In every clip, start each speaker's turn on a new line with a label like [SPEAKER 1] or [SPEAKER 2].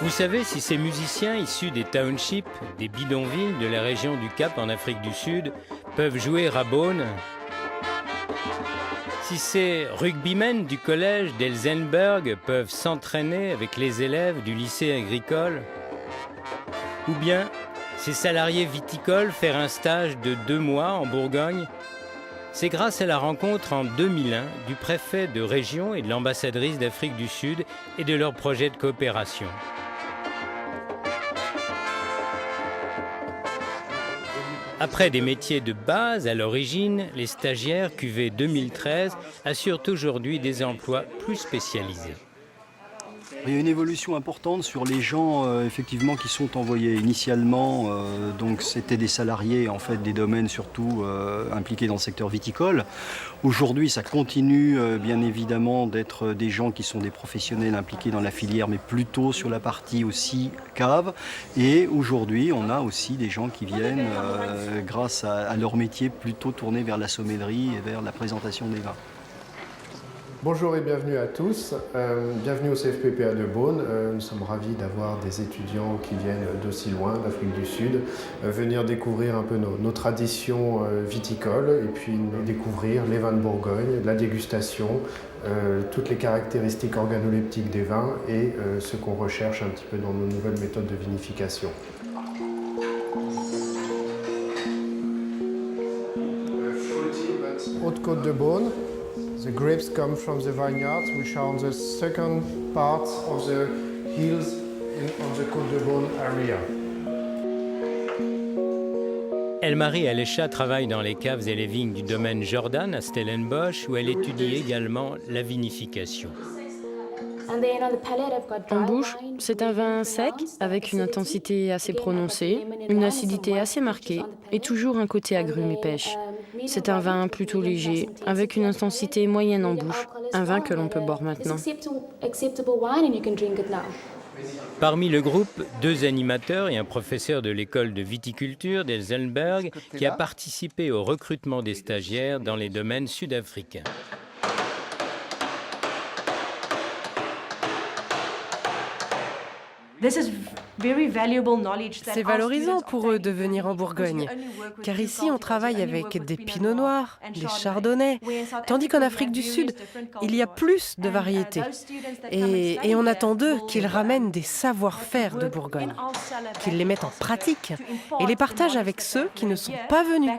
[SPEAKER 1] Vous savez si ces musiciens issus des townships, des bidonvilles de la région du Cap en Afrique du Sud, peuvent jouer à Beaune? Si ces rugbymen du collège d'Elsenberg peuvent s'entraîner avec les élèves du lycée agricole? Ou bien ces salariés viticoles faire un stage de 2 mois en Bourgogne? C'est grâce à la rencontre en 2001 du préfet de région et de l'ambassadrice d'Afrique du Sud et de leur projet de coopération. Après des métiers de base à l'origine, les stagiaires QV 2013 assurent aujourd'hui des emplois plus spécialisés.
[SPEAKER 2] Il y a une évolution importante sur les gens effectivement qui sont envoyés. Initialement, donc c'était des salariés en fait des domaines surtout impliqués dans le secteur viticole. Aujourd'hui, ça continue bien évidemment d'être des gens qui sont des professionnels impliqués dans la filière, mais plutôt sur la partie aussi cave. Et aujourd'hui, on a aussi des gens qui viennent grâce à leur métier plutôt tournés vers la sommellerie et vers la présentation des vins.
[SPEAKER 3] Bonjour et bienvenue à tous, bienvenue au CFPPA de Beaune. Nous sommes ravis d'avoir des étudiants qui viennent d'aussi loin, d'Afrique du Sud, venir découvrir un peu nos traditions viticoles et puis découvrir les vins de Bourgogne, la dégustation, toutes les caractéristiques organoleptiques des vins et ce qu'on recherche un petit peu dans nos nouvelles méthodes de vinification. Haute-Côte de Beaune. The grapes come from the vineyards, which are on the second part of the hills on the Côte de Beaune area.
[SPEAKER 1] Elmarie Alécha travaille dans les caves et les vignes du domaine Jordan à Stellenbosch, où elle étudie également la vinification.
[SPEAKER 4] En bouche, c'est un vin sec, avec une intensité assez prononcée, une acidité assez marquée et toujours un côté agrume et pêche. C'est un vin plutôt léger, avec une intensité moyenne en bouche, un vin que l'on peut boire maintenant.
[SPEAKER 1] Parmi le groupe, 2 animateurs et un professeur de l'école de viticulture d'Elsenberg qui a participé au recrutement des stagiaires dans les domaines sud-africains.
[SPEAKER 5] C'est valorisant pour eux de venir en Bourgogne, car ici on travaille avec des pinots noirs, des chardonnays, tandis qu'en Afrique du Sud, il y a plus de variétés. Et on attend d'eux qu'ils ramènent des savoir-faire de Bourgogne, qu'ils les mettent en pratique et les partagent avec ceux qui ne sont pas venus.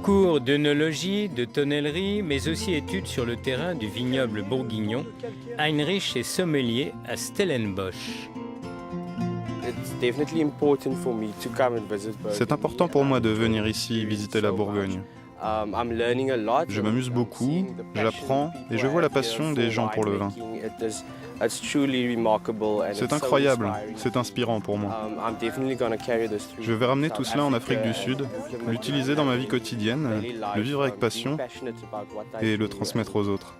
[SPEAKER 1] Cours d'œnologie, de tonnellerie, mais aussi études sur le terrain du vignoble bourguignon. Heinrich est sommelier à Stellenbosch.
[SPEAKER 6] C'est important pour moi de venir ici visiter la Bourgogne. Je m'amuse beaucoup, j'apprends et je vois la passion des gens pour le vin. C'est incroyable, c'est inspirant pour moi. Je vais ramener tout cela en Afrique du Sud, l'utiliser dans ma vie quotidienne, le vivre avec passion et le transmettre aux autres.